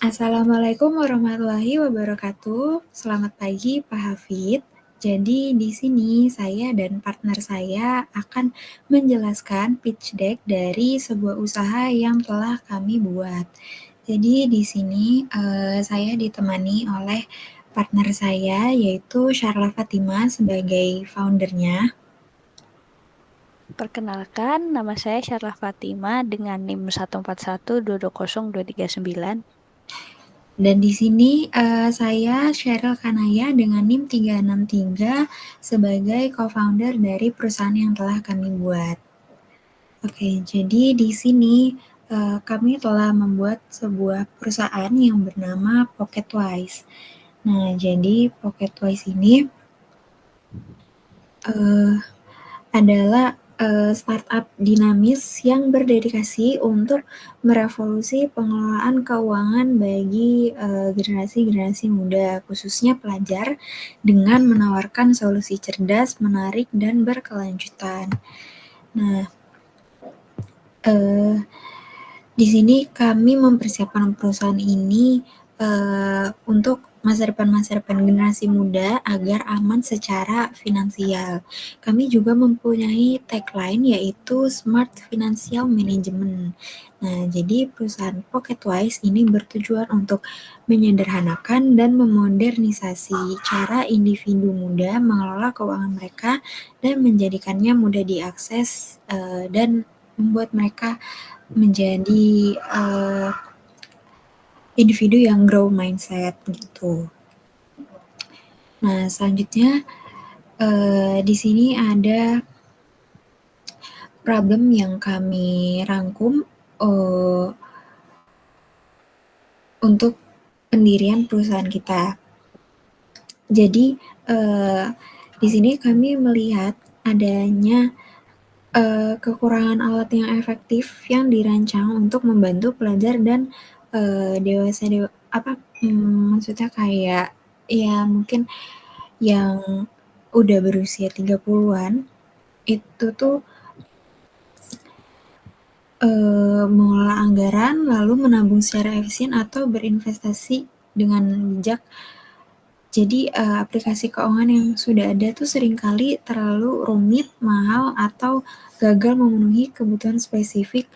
Assalamualaikum warahmatullahi wabarakatuh. Selamat pagi, Pak Hafid. Jadi di sini saya dan partner saya akan menjelaskan pitch deck dari sebuah usaha yang telah kami buat. Jadi di sini saya ditemani oleh partner saya yaitu Syarla Fatima sebagai foundernya. Perkenalkan, nama saya Syarlah Fatima dengan NIM 141220239. Dan di sini saya Sheryl Kanaya dengan NIM 363 sebagai co-founder dari perusahaan yang telah kami buat. Oke, jadi di sini kami telah membuat sebuah perusahaan yang bernama Pocketwise. Nah, jadi Pocketwise ini adalah startup dinamis yang berdedikasi untuk merevolusi pengelolaan keuangan bagi generasi-generasi muda, khususnya pelajar, dengan menawarkan solusi cerdas, menarik, dan berkelanjutan. Nah, di sini kami mempersiapkan perusahaan ini untuk masa depan generasi muda agar aman secara finansial. Kami juga mempunyai tagline yaitu Smart Financial Management. Nah, jadi perusahaan Pocketwise ini bertujuan untuk menyederhanakan dan memodernisasi cara individu muda mengelola keuangan mereka dan menjadikannya mudah diakses dan membuat mereka menjadi individu yang grow mindset gitu. Nah, selanjutnya di sini ada problem yang kami rangkum untuk pendirian perusahaan kita. Jadi di sini kami melihat adanya kekurangan alat yang efektif yang dirancang untuk membantu pelajar dan maksudnya kayak ya mungkin yang udah berusia 30-an itu tuh mengelola anggaran lalu menabung secara efisien atau berinvestasi dengan bijak. Jadi aplikasi keuangan yang sudah ada tuh seringkali terlalu rumit, mahal, atau gagal memenuhi kebutuhan spesifik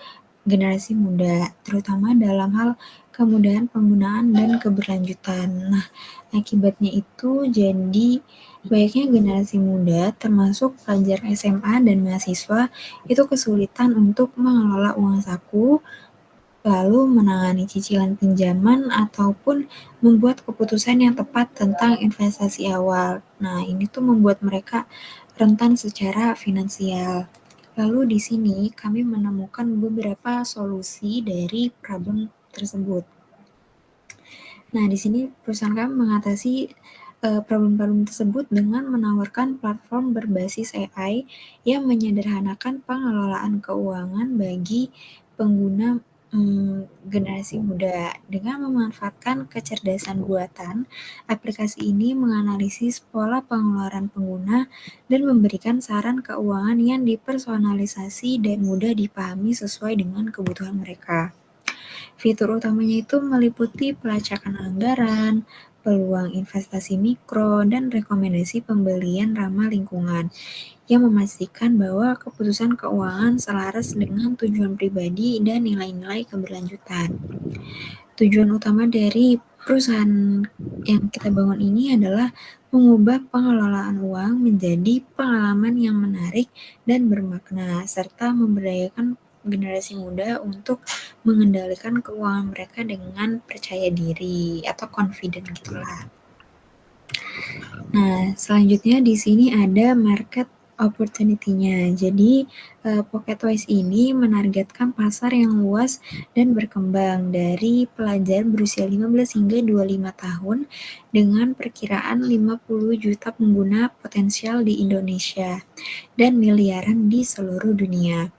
generasi muda, terutama dalam hal kemudahan penggunaan dan keberlanjutan. Nah, akibatnya itu jadi banyaknya generasi muda, termasuk pelajar SMA dan mahasiswa, itu kesulitan untuk mengelola uang saku, lalu menangani cicilan pinjaman ataupun membuat keputusan yang tepat tentang investasi awal. Nah, ini tuh membuat mereka rentan secara finansial. Lalu di sini kami menemukan beberapa solusi dari problem tersebut. Nah, di sini perusahaan kami mengatasi problem-problem tersebut dengan menawarkan platform berbasis AI yang menyederhanakan pengelolaan keuangan bagi pengguna generasi muda. Dengan memanfaatkan kecerdasan buatan, aplikasi ini menganalisis pola pengeluaran pengguna dan memberikan saran keuangan yang dipersonalisasi dan mudah dipahami sesuai dengan kebutuhan mereka. Fitur utamanya itu meliputi pelacakan anggaran, peluang investasi mikro, dan rekomendasi pembelian ramah lingkungan yang memastikan bahwa keputusan keuangan selaras dengan tujuan pribadi dan nilai-nilai keberlanjutan. Tujuan utama dari perusahaan yang kita bangun ini adalah mengubah pengelolaan uang menjadi pengalaman yang menarik dan bermakna, serta memberdayakan generasi muda untuk mengendalikan keuangan mereka dengan percaya diri atau confident gitulah. Nah, selanjutnya di sini ada market opportunity-nya. Jadi, Pocketwise ini menargetkan pasar yang luas dan berkembang dari pelajar berusia 15 hingga 25 tahun dengan perkiraan 50 juta pengguna potensial di Indonesia dan miliaran di seluruh dunia.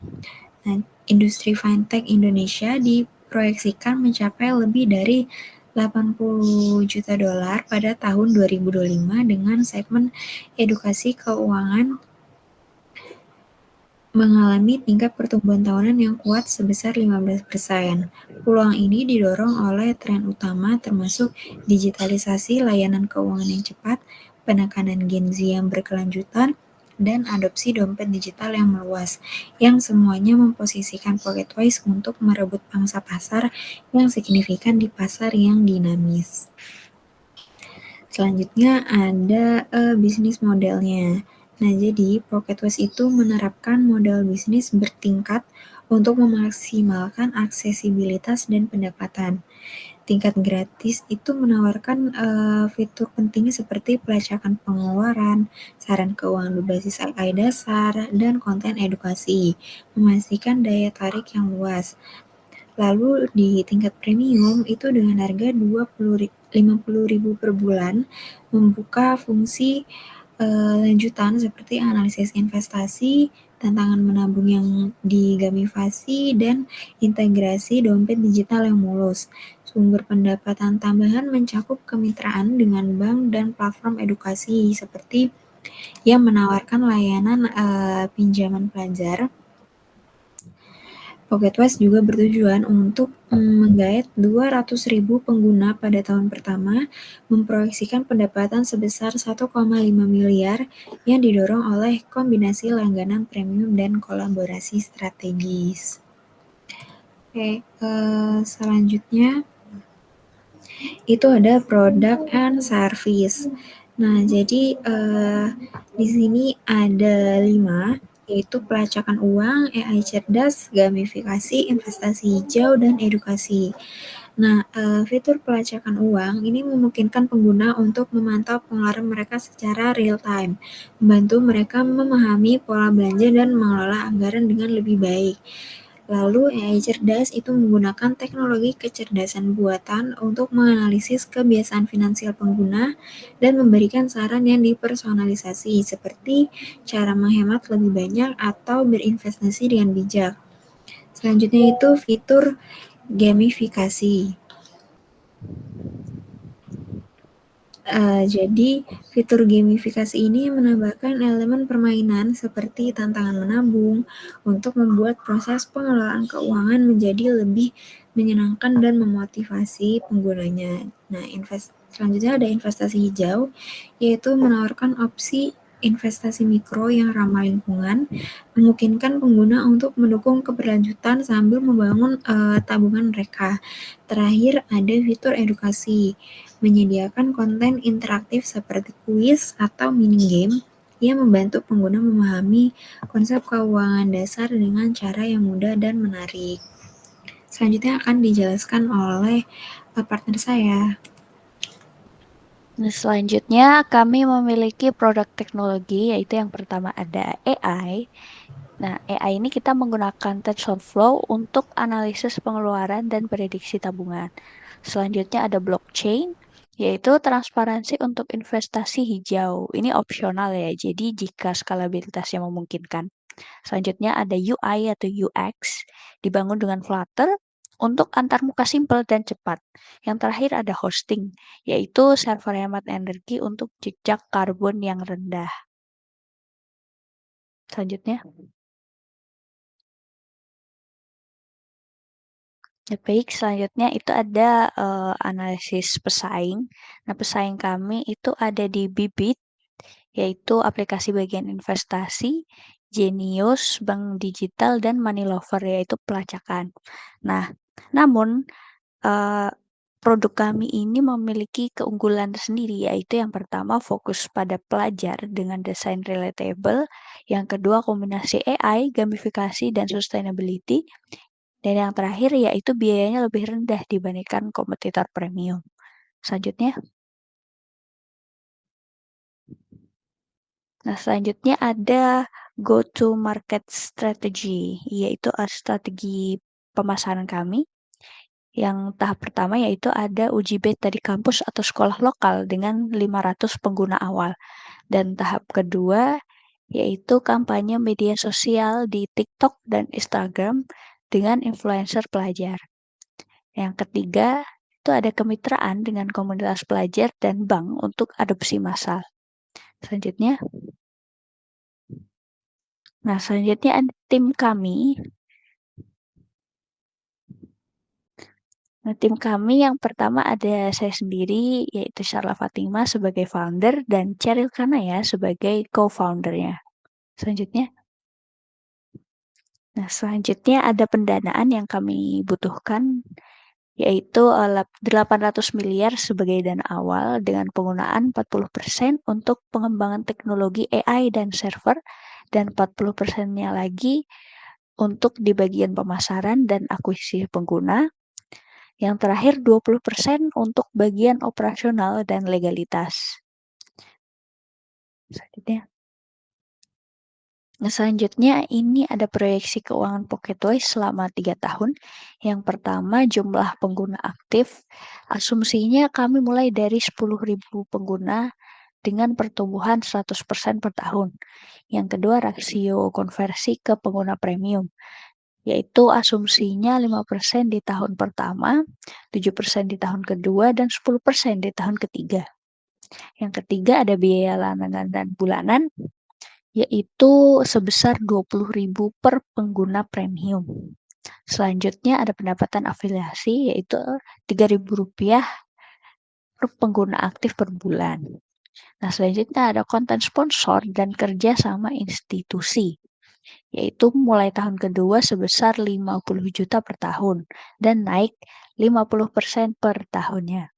Nah, industri fintech Indonesia diproyeksikan mencapai lebih dari 80 juta dolar pada tahun 2025 dengan segmen edukasi keuangan mengalami tingkat pertumbuhan tahunan yang kuat sebesar 15%. Peluang ini didorong oleh tren utama termasuk digitalisasi layanan keuangan yang cepat, penekanan Gen Z yang berkelanjutan, dan adopsi dompet digital yang meluas, yang semuanya memposisikan Pocketwise untuk merebut pangsa pasar yang signifikan di pasar yang dinamis. Selanjutnya ada bisnis modelnya. Nah, jadi Pocketwise itu menerapkan model bisnis bertingkat untuk memaksimalkan aksesibilitas dan pendapatan. Tingkat gratis itu menawarkan fitur penting seperti pelacakan pengeluaran, saran keuangan berbasis AI dasar, dan konten edukasi, memastikan daya tarik yang luas. Lalu di tingkat premium itu dengan harga 50.000 per bulan membuka fungsi lanjutan seperti analisis investasi, tantangan menabung yang digamifasi, dan integrasi dompet digital yang mulus. Sumber pendapatan tambahan mencakup kemitraan dengan bank dan platform edukasi seperti yang menawarkan layanan pinjaman pelajar. Pocketwise juga bertujuan untuk menggait 200.000 pengguna pada tahun pertama, memproyeksikan pendapatan sebesar 1,5 miliar yang didorong oleh kombinasi langganan premium dan kolaborasi strategis. Oke, selanjutnya itu ada product and service. Nah, jadi di sini ada 5, yaitu pelacakan uang, AI cerdas, gamifikasi, investasi hijau, dan edukasi. Nah, fitur pelacakan uang ini memungkinkan pengguna untuk memantau pengeluaran mereka secara real time, membantu mereka memahami pola belanja dan mengelola anggaran dengan lebih baik. Lalu AI cerdas itu menggunakan teknologi kecerdasan buatan untuk menganalisis kebiasaan finansial pengguna dan memberikan saran yang dipersonalisasi seperti cara menghemat lebih banyak atau berinvestasi dengan bijak. Selanjutnya itu fitur gamifikasi. Jadi fitur gamifikasi ini menambahkan elemen permainan seperti tantangan menabung untuk membuat proses pengelolaan keuangan menjadi lebih menyenangkan dan memotivasi penggunanya. Nah, selanjutnya ada investasi hijau, yaitu menawarkan opsi investasi mikro yang ramah lingkungan, memungkinkan pengguna untuk mendukung keberlanjutan sambil membangun tabungan mereka. Terakhir ada fitur edukasi, menyediakan konten interaktif seperti kuis atau mini game yang membantu pengguna memahami konsep keuangan dasar dengan cara yang mudah dan menarik. Selanjutnya akan dijelaskan oleh partner saya. Nah, selanjutnya kami memiliki produk teknologi, yaitu yang pertama ada AI. Nah, AI ini kita menggunakan TensorFlow untuk analisis pengeluaran dan prediksi tabungan. Selanjutnya ada blockchain, yaitu transparansi untuk investasi hijau. Ini opsional ya, jadi jika skalabilitasnya memungkinkan. Selanjutnya ada UI atau UX, dibangun dengan Flutter untuk antarmuka simpel dan cepat. Yang terakhir ada hosting, yaitu server hemat energi untuk jejak karbon yang rendah. Selanjutnya. Ya, baik, selanjutnya itu ada analisis pesaing. Nah, pesaing kami itu ada di Bibit, yaitu aplikasi bagian investasi, Genius, bank digital, dan Moneylover, yaitu pelacakan. Nah, namun produk kami ini memiliki keunggulan tersendiri, yaitu yang pertama fokus pada pelajar dengan desain relatable, yang kedua kombinasi AI, gamifikasi, dan sustainability, dan yang terakhir yaitu biayanya lebih rendah dibandingkan kompetitor premium. Selanjutnya. Nah, selanjutnya ada go-to-market strategy, yaitu strategi pemasaran kami. Yang tahap pertama yaitu ada uji beta di kampus atau sekolah lokal dengan 500 pengguna awal. Dan tahap kedua yaitu kampanye media sosial di TikTok dan Instagram dengan influencer pelajar. Yang ketiga, itu ada kemitraan dengan komunitas pelajar dan bank untuk adopsi massal. Selanjutnya. Nah, selanjutnya ada tim kami. Nah, tim kami yang pertama ada saya sendiri, yaitu Syarla Fatimah sebagai founder dan Cheryl Kanaya sebagai co-founder-nya. Selanjutnya ada pendanaan yang kami butuhkan, yaitu 800 miliar sebagai dana awal dengan penggunaan 40% untuk pengembangan teknologi AI dan server, dan 40%-nya lagi untuk di bagian pemasaran dan akuisisi pengguna. Yang terakhir 20% untuk bagian operasional dan legalitas. Selanjutnya. Selanjutnya ini ada proyeksi keuangan Pocketwise selama 3 tahun. Yang pertama jumlah pengguna aktif. Asumsinya kami mulai dari 10.000 pengguna dengan pertumbuhan 100% per tahun. Yang kedua rasio konversi ke pengguna premium, yaitu asumsinya 5% di tahun pertama, 7% di tahun kedua, dan 10% di tahun ketiga. Yang ketiga ada biaya langganan dan bulanan, yaitu sebesar 20.000 per pengguna premium. Selanjutnya ada pendapatan afiliasi, yaitu Rp3.000 per pengguna aktif per bulan. Nah, selanjutnya ada konten sponsor dan kerja sama institusi, yaitu mulai tahun kedua sebesar 50 juta per tahun dan naik 50% per tahunnya.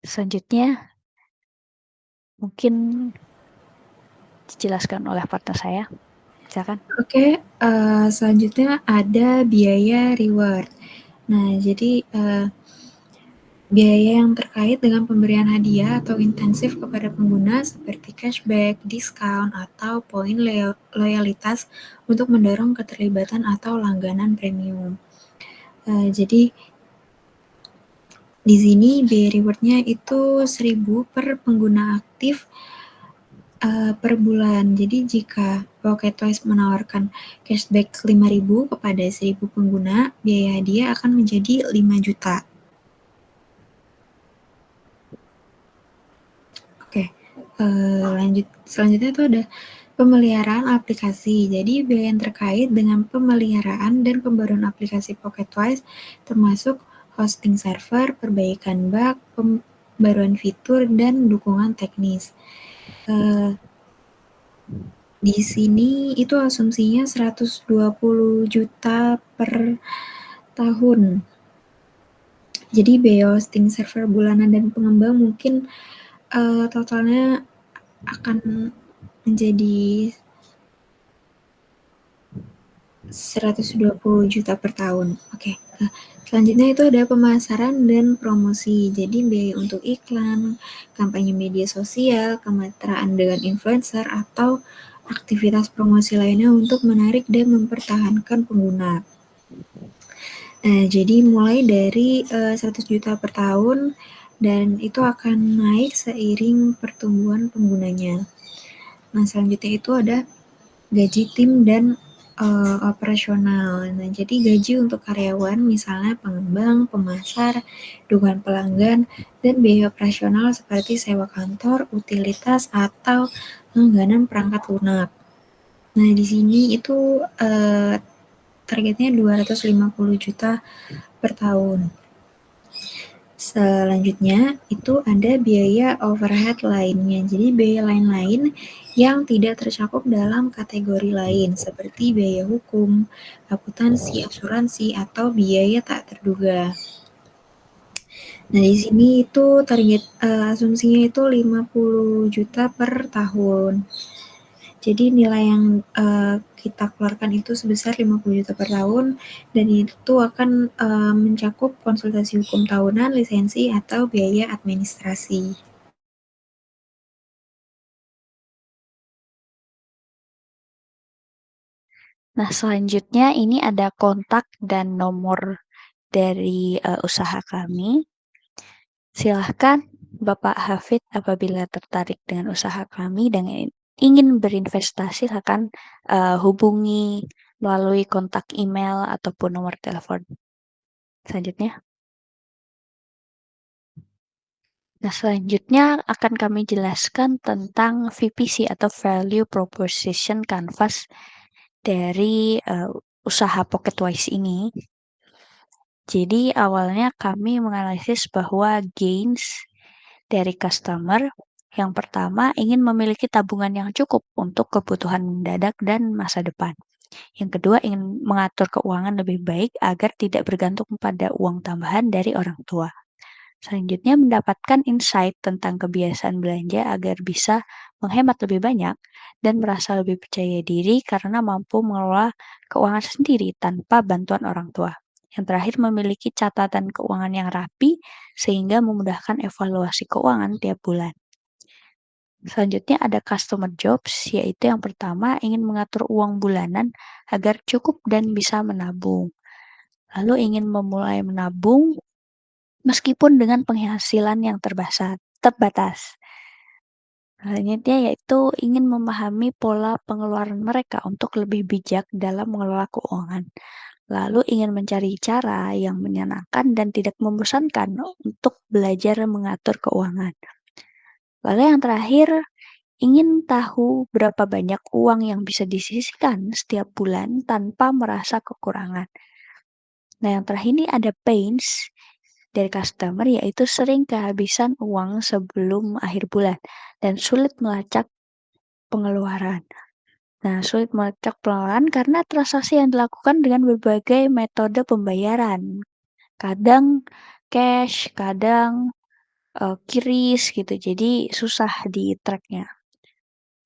Selanjutnya mungkin dijelaskan oleh partner saya. Silakan. Oke, selanjutnya ada biaya reward. Nah, jadi biaya yang terkait dengan pemberian hadiah atau intensif kepada pengguna seperti cashback, diskon, atau poin loyalitas untuk mendorong keterlibatan atau langganan premium. Jadi di sini biaya rewardnya itu 1.000 per pengguna aktif per bulan. Jadi jika Pocketwise menawarkan cashback 5.000 kepada 1.000 pengguna, biaya hadiah akan menjadi 5 juta. Oke, selanjutnya itu ada pemeliharaan aplikasi. Jadi biaya yang terkait dengan pemeliharaan dan pembaruan aplikasi Pocketwise termasuk hosting server, perbaikan bug, pembaruan fitur, dan dukungan teknis. Di sini itu asumsinya 120 juta per tahun. Jadi biaya hosting server bulanan dan pengembang mungkin totalnya akan menjadi 120 juta per tahun. Oke. Nah, selanjutnya itu ada pemasaran dan promosi. Jadi biaya untuk iklan, kampanye media sosial, kemitraan dengan influencer, atau aktivitas promosi lainnya untuk menarik dan mempertahankan pengguna. Nah, jadi mulai dari 100 juta per tahun dan itu akan naik seiring pertumbuhan penggunanya. Nah, selanjutnya itu ada gaji tim dan operasional. Nah, jadi gaji untuk karyawan misalnya pengembang, pemasar, dukungan pelanggan, dan biaya operasional seperti sewa kantor, utilitas, atau langganan perangkat lunak. Nah, di sini itu targetnya 250 juta per tahun. Selanjutnya itu ada biaya overhead lainnya. Jadi biaya lain-lain yang tidak tercakup dalam kategori lain seperti biaya hukum, akuntansi, asuransi, atau biaya tak terduga. Nah, di sini itu target asumsinya itu 50 juta per tahun. Jadi nilai yang kita keluarkan itu sebesar 50 juta per tahun dan itu akan mencakup konsultasi hukum tahunan, lisensi, atau biaya administrasi. Nah, selanjutnya ini ada kontak dan nomor dari usaha kami. Silahkan Bapak Hafid apabila tertarik dengan usaha kami dan ingin berinvestasi, silakan hubungi melalui kontak email ataupun nomor telepon. Selanjutnya. Nah, selanjutnya akan kami jelaskan tentang VPC atau Value Proposition Canvas dari usaha Pocketwise ini. Jadi awalnya kami menganalisis bahwa gains dari customer yang pertama ingin memiliki tabungan yang cukup untuk kebutuhan mendadak dan masa depan. Yang kedua ingin mengatur keuangan lebih baik agar tidak bergantung pada uang tambahan dari orang tua. Selanjutnya mendapatkan insight tentang kebiasaan belanja agar bisa menghemat lebih banyak dan merasa lebih percaya diri karena mampu mengelola keuangan sendiri tanpa bantuan orang tua. Yang terakhir memiliki catatan keuangan yang rapi sehingga memudahkan evaluasi keuangan tiap bulan. Selanjutnya ada customer jobs, yaitu yang pertama ingin mengatur uang bulanan agar cukup dan bisa menabung. Lalu ingin memulai menabung meskipun dengan penghasilan yang terbatas. Selanjutnya yaitu ingin memahami pola pengeluaran mereka untuk lebih bijak dalam mengelola keuangan. Lalu ingin mencari cara yang menyenangkan dan tidak membosankan untuk belajar mengatur keuangan. Lalu yang terakhir, ingin tahu berapa banyak uang yang bisa disisihkan setiap bulan tanpa merasa kekurangan. Nah, yang terakhir ini ada pains dari customer, yaitu sering kehabisan uang sebelum akhir bulan dan sulit melacak pengeluaran. Nah, sulit melacak pengeluaran karena transaksi yang dilakukan dengan berbagai metode pembayaran. Kadang cash, kadang QRIS gitu, jadi susah di track-nya.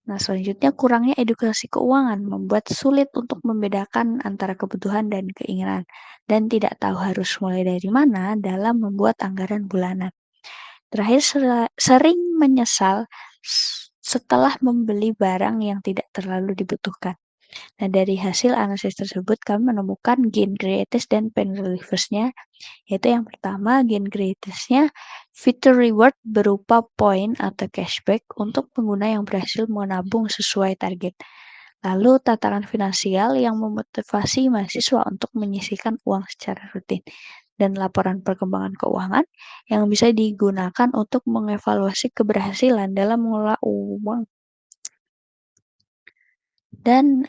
Nah, selanjutnya kurangnya edukasi keuangan membuat sulit untuk membedakan antara kebutuhan dan keinginan dan tidak tahu harus mulai dari mana dalam membuat anggaran bulanan. Terakhir, sering menyesal setelah membeli barang yang tidak terlalu dibutuhkan. Nah, dari hasil analisis tersebut kami menemukan gain greatest dan pain relieversnya, yaitu yang pertama gain greatest-nya fitur reward berupa poin atau cashback untuk pengguna yang berhasil menabung sesuai target. Lalu tataran finansial yang memotivasi mahasiswa untuk menyisihkan uang secara rutin. Dan laporan perkembangan keuangan yang bisa digunakan untuk mengevaluasi keberhasilan dalam mengelola uang. Dan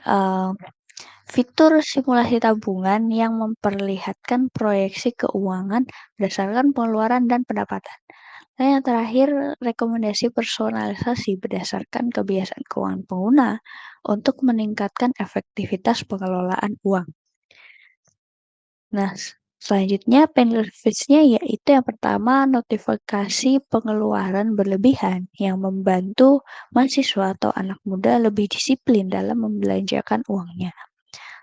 fitur simulasi tabungan yang memperlihatkan proyeksi keuangan berdasarkan pengeluaran dan pendapatan. Dan yang terakhir, rekomendasi personalisasi berdasarkan kebiasaan keuangan pengguna untuk meningkatkan efektivitas pengelolaan uang. Nah, selanjutnya benefits-nya yaitu yang pertama notifikasi pengeluaran berlebihan yang membantu mahasiswa atau anak muda lebih disiplin dalam membelanjakan uangnya.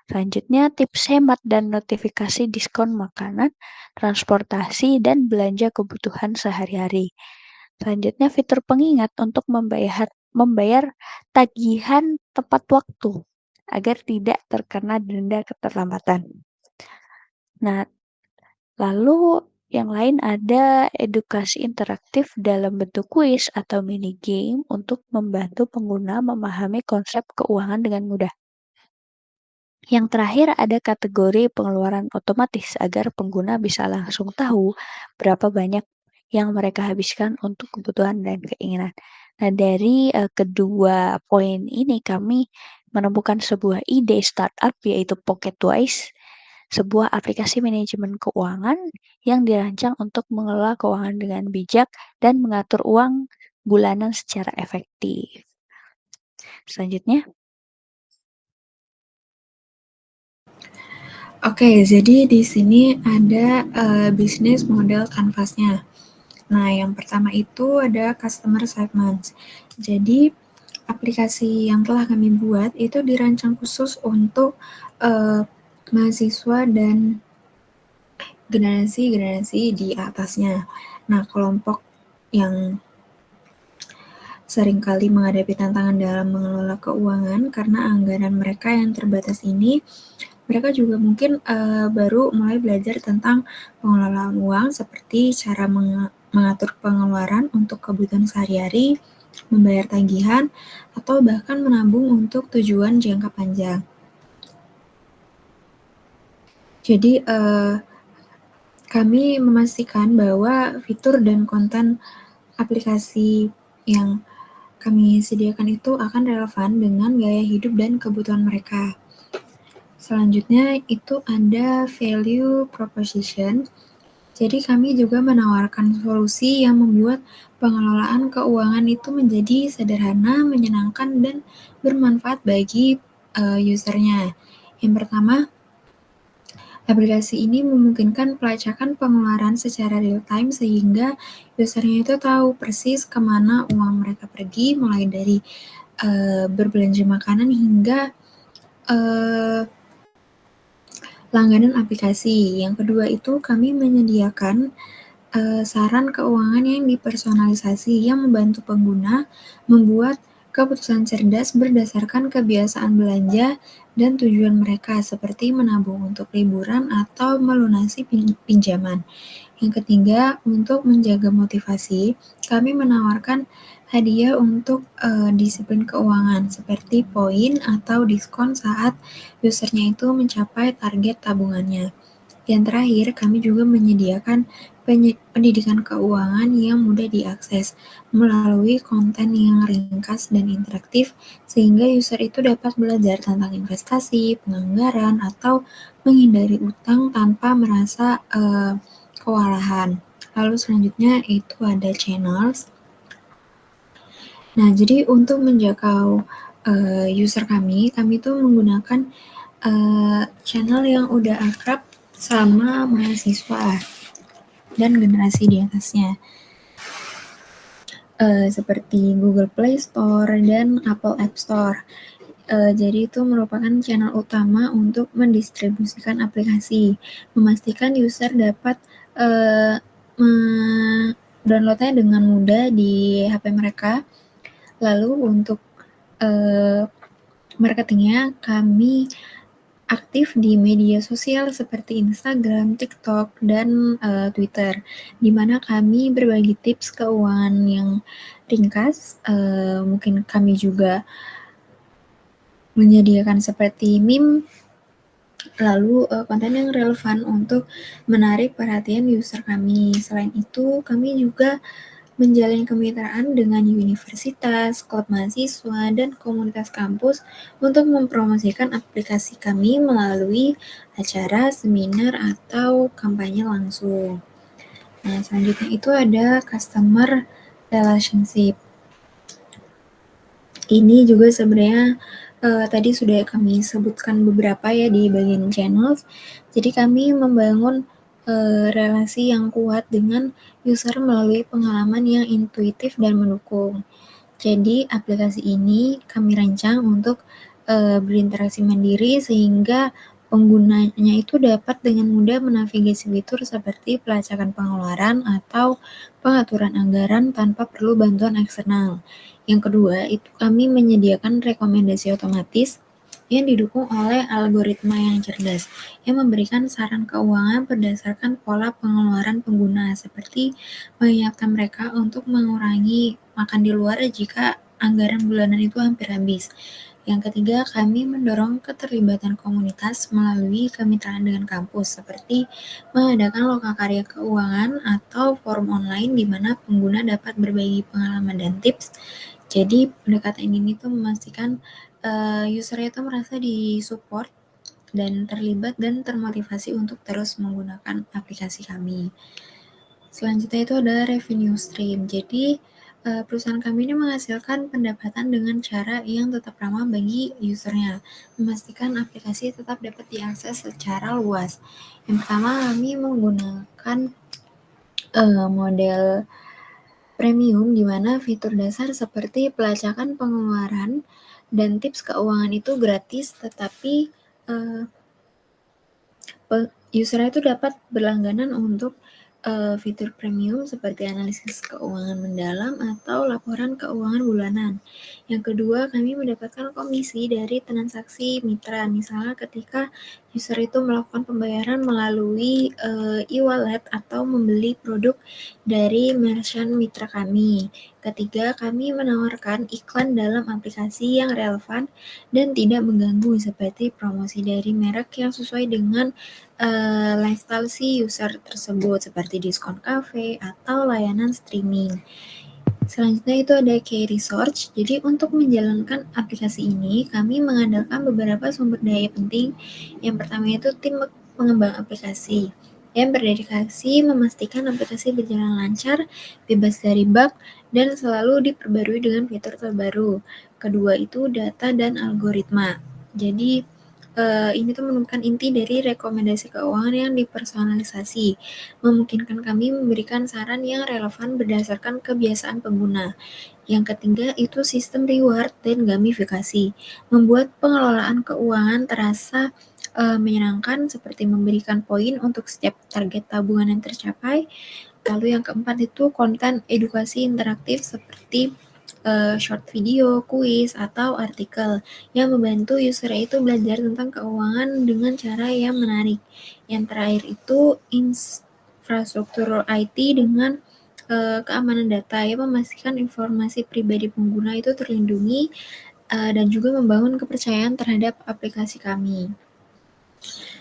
Selanjutnya tips hemat dan notifikasi diskon makanan, transportasi, dan belanja kebutuhan sehari-hari. Selanjutnya fitur pengingat untuk membayar tagihan tepat waktu agar tidak terkena denda keterlambatan. Nah, lalu yang lain ada edukasi interaktif dalam bentuk kuis atau mini game untuk membantu pengguna memahami konsep keuangan dengan mudah. Yang terakhir ada kategori pengeluaran otomatis agar pengguna bisa langsung tahu berapa banyak yang mereka habiskan untuk kebutuhan dan keinginan. Nah, dari kedua poin ini kami menemukan sebuah ide startup yaitu Pocketwise, sebuah aplikasi manajemen keuangan yang dirancang untuk mengelola keuangan dengan bijak dan mengatur uang bulanan secara efektif. Selanjutnya, Oke, jadi di sini ada bisnis model kanvasnya. Nah, yang pertama itu ada customer segments. Jadi, aplikasi yang telah kami buat itu dirancang khusus untuk mahasiswa dan generasi-generasi di atasnya. Nah, kelompok yang seringkali menghadapi tantangan dalam mengelola keuangan karena anggaran mereka yang terbatas ini, mereka juga mungkin baru mulai belajar tentang pengelolaan uang seperti cara mengatur pengeluaran untuk kebutuhan sehari-hari, membayar tagihan, atau bahkan menabung untuk tujuan jangka panjang. Jadi kami memastikan bahwa fitur dan konten aplikasi yang kami sediakan itu akan relevan dengan gaya hidup dan kebutuhan mereka. Selanjutnya itu ada value proposition. Jadi kami juga menawarkan solusi yang membuat pengelolaan keuangan itu menjadi sederhana, menyenangkan, dan bermanfaat bagi usernya. Yang pertama, aplikasi ini memungkinkan pelacakan pengeluaran secara real time sehingga usernya itu tahu persis kemana uang mereka pergi, mulai dari berbelanja makanan hingga langganan aplikasi. Yang kedua itu kami menyediakan saran keuangan yang dipersonalisasi yang membantu pengguna membuat keputusan cerdas berdasarkan kebiasaan belanja dan tujuan mereka, seperti menabung untuk liburan atau melunasi pinjaman. Yang ketiga, untuk menjaga motivasi, kami menawarkan hadiah untuk disiplin keuangan seperti poin atau diskon saat usernya itu mencapai target tabungannya. Yang terakhir, kami juga menyediakan pendidikan keuangan yang mudah diakses melalui konten yang ringkas dan interaktif, sehingga user itu dapat belajar tentang investasi, penganggaran, atau menghindari utang tanpa merasa kewalahan. Lalu selanjutnya itu ada channels. Nah, jadi untuk menjangkau user kami tuh menggunakan channel yang udah akrab sama mahasiswa dan generasi di atasnya, seperti Google Play Store dan Apple App Store. Jadi itu merupakan channel utama untuk mendistribusikan aplikasi, memastikan user dapat downloadnya dengan mudah di HP mereka. Lalu untuk marketingnya, kami aktif di media sosial seperti Instagram, TikTok, dan Twitter, di mana kami berbagi tips keuangan yang ringkas. Mungkin kami juga menyediakan seperti meme, lalu konten yang relevan untuk menarik perhatian user kami. Selain itu, kami juga menjalin kemitraan dengan universitas, klub mahasiswa, dan komunitas kampus untuk mempromosikan aplikasi kami melalui acara, seminar, atau kampanye langsung. Nah, selanjutnya itu ada customer relationship. Ini juga sebenarnya tadi sudah kami sebutkan beberapa ya di bagian channels. Jadi kami membangun relasi yang kuat dengan user melalui pengalaman yang intuitif dan mendukung. Jadi aplikasi ini kami rancang untuk berinteraksi mandiri sehingga penggunanya itu dapat dengan mudah menavigasi fitur seperti pelacakan pengeluaran atau pengaturan anggaran tanpa perlu bantuan eksternal. Yang kedua, itu kami menyediakan rekomendasi otomatis yang didukung oleh algoritma yang cerdas, yang memberikan saran keuangan berdasarkan pola pengeluaran pengguna, seperti mengingatkan mereka untuk mengurangi makan di luar jika anggaran bulanan itu hampir habis. Yang ketiga, kami mendorong keterlibatan komunitas melalui kemitraan dengan kampus, seperti mengadakan lokakarya keuangan atau forum online di mana pengguna dapat berbagi pengalaman dan tips. Jadi pendekatan ini tuh memastikan usernya itu merasa disupport dan terlibat dan termotivasi untuk terus menggunakan aplikasi kami. Selanjutnya itu ada revenue stream. Jadi perusahaan kami ini menghasilkan pendapatan dengan cara yang tetap ramah bagi usernya, memastikan aplikasi tetap dapat diakses secara luas. Yang pertama, kami menggunakan model premium di mana fitur dasar seperti pelacakan pengeluaran dan tips keuangan itu gratis, tetapi usernya itu dapat berlangganan untuk fitur premium seperti analisis keuangan mendalam atau laporan keuangan bulanan. Yang kedua, kami mendapatkan komisi dari transaksi mitra, misalnya ketika user itu melakukan pembayaran melalui e-wallet atau membeli produk dari merchant mitra kami. Ketiga, kami menawarkan iklan dalam aplikasi yang relevan dan tidak mengganggu, seperti promosi dari merek yang sesuai dengan lifestyle si user tersebut, seperti diskon kafe atau layanan streaming. Selanjutnya itu ada key research. Jadi untuk menjalankan aplikasi ini, kami mengandalkan beberapa sumber daya penting. Yang pertama itu tim pengembang aplikasi yang berdedikasi memastikan aplikasi berjalan lancar, bebas dari bug, dan selalu diperbarui dengan fitur terbaru. Kedua itu data dan algoritma. Jadi ini tuh menemukan inti dari rekomendasi keuangan yang dipersonalisasi, memungkinkan kami memberikan saran yang relevan berdasarkan kebiasaan pengguna. Yang ketiga itu sistem reward dan gamifikasi, membuat pengelolaan keuangan terasa menyenangkan seperti memberikan poin untuk setiap target tabungan yang tercapai. Lalu yang keempat itu konten edukasi interaktif seperti short video, kuis, atau artikel yang membantu user itu belajar tentang keuangan dengan cara yang menarik. Yang terakhir itu infrastruktur IT dengan keamanan data yang memastikan informasi pribadi pengguna itu terlindungi dan juga membangun kepercayaan terhadap aplikasi kami.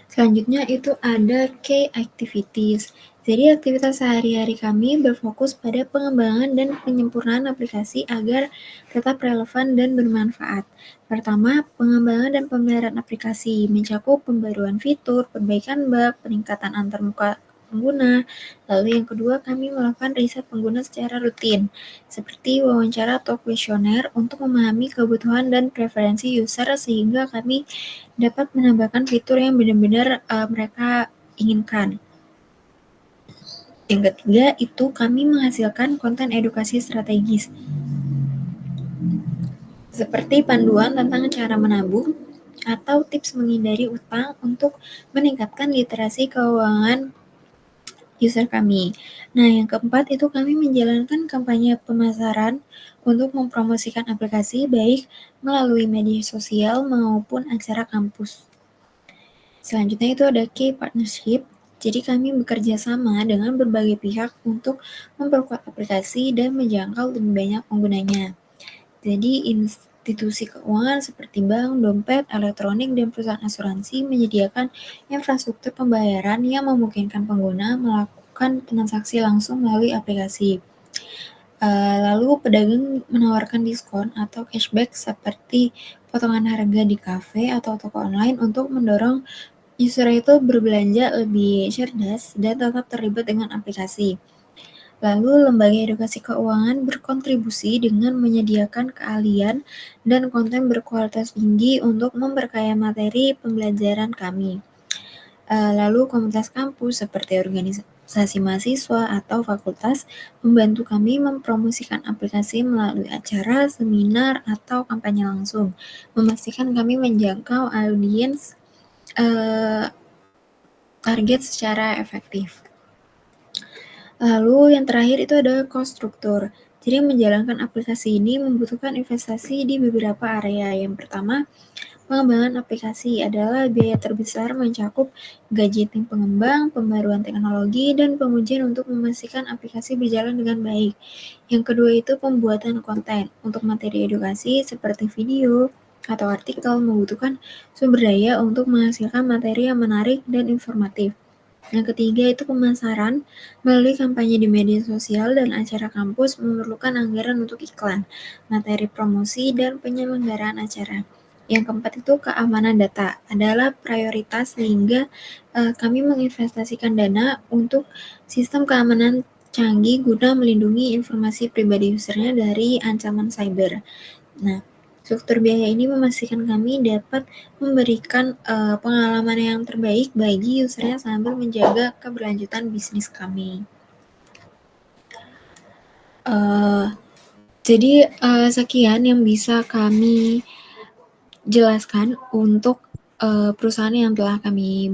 Selanjutnya itu ada key activities. Jadi aktivitas sehari-hari kami berfokus pada pengembangan dan penyempurnaan aplikasi agar tetap relevan dan bermanfaat. Pertama, pengembangan dan pemeliharaan aplikasi mencakup pembaruan fitur, perbaikan bug, peningkatan antarmuka pengguna. Lalu yang kedua, kami melakukan riset pengguna secara rutin, seperti wawancara atau kuesioner untuk memahami kebutuhan dan preferensi user sehingga kami dapat menambahkan fitur yang benar-benar mereka inginkan. Yang ketiga itu kami menghasilkan konten edukasi strategis seperti panduan tentang cara menabung atau tips menghindari utang untuk meningkatkan literasi keuangan user kami. Nah, yang keempat itu kami menjalankan kampanye pemasaran untuk mempromosikan aplikasi baik melalui media sosial maupun acara kampus. Selanjutnya itu ada key partnership. Jadi kami bekerja sama dengan berbagai pihak untuk memperkuat aplikasi dan menjangkau lebih banyak penggunanya. Jadi institusi keuangan seperti bank, dompet, elektronik, dan perusahaan asuransi menyediakan infrastruktur pembayaran yang memungkinkan pengguna melakukan transaksi langsung melalui aplikasi. Lalu pedagang menawarkan diskon atau cashback seperti potongan harga di kafe atau toko online untuk mendorong user itu berbelanja lebih cerdas dan tetap terlibat dengan aplikasi. Lalu, lembaga edukasi keuangan berkontribusi dengan menyediakan keahlian dan konten berkualitas tinggi untuk memperkaya materi pembelajaran kami. Lalu, komunitas kampus seperti organisasi mahasiswa atau fakultas membantu kami mempromosikan aplikasi melalui acara, seminar, atau kampanye langsung, memastikan kami menjangkau audiens target secara efektif. Lalu yang terakhir itu ada cost struktur. Jadi menjalankan aplikasi ini membutuhkan investasi di beberapa area. Yang pertama, pengembangan aplikasi adalah biaya terbesar mencakup gaji tim pengembang, pembaruan teknologi, dan pengujian untuk memastikan aplikasi berjalan dengan baik. Yang kedua itu pembuatan konten. Untuk materi edukasi seperti video atau artikel membutuhkan sumber daya untuk menghasilkan materi yang menarik dan informatif. Yang ketiga itu pemasaran melalui kampanye di media sosial dan acara kampus memerlukan anggaran untuk iklan, materi promosi, dan penyelenggaraan acara. Yang keempat itu keamanan data adalah prioritas sehingga kami menginvestasikan dana untuk sistem keamanan canggih guna melindungi informasi pribadi usernya dari ancaman cyber. Nah, struktur biaya ini memastikan kami dapat memberikan pengalaman yang terbaik bagi usernya sambil menjaga keberlanjutan bisnis kami. Jadi sekian yang bisa kami jelaskan untuk perusahaan yang telah kami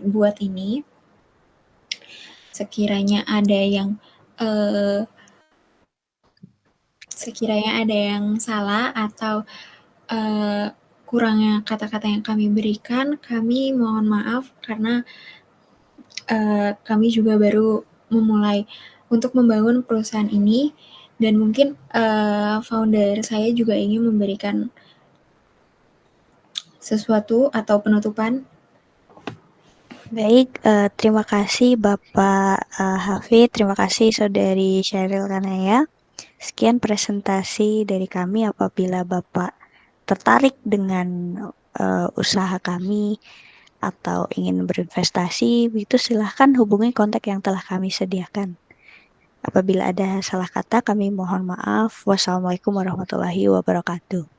buat ini. Sekiranya ada yang salah atau kurangnya kata-kata yang kami berikan, kami mohon maaf karena kami juga baru memulai untuk membangun perusahaan ini dan mungkin founder saya juga ingin memberikan sesuatu atau penutupan. Baik, terima kasih Bapak Hafid, terima kasih Saudari Sheryl Kanaya. Sekian presentasi dari kami. Apabila Bapak tertarik dengan usaha kami atau ingin berinvestasi, itu silahkan hubungi kontak yang telah kami sediakan. Apabila ada salah kata, kami mohon maaf. Wassalamualaikum warahmatullahi wabarakatuh.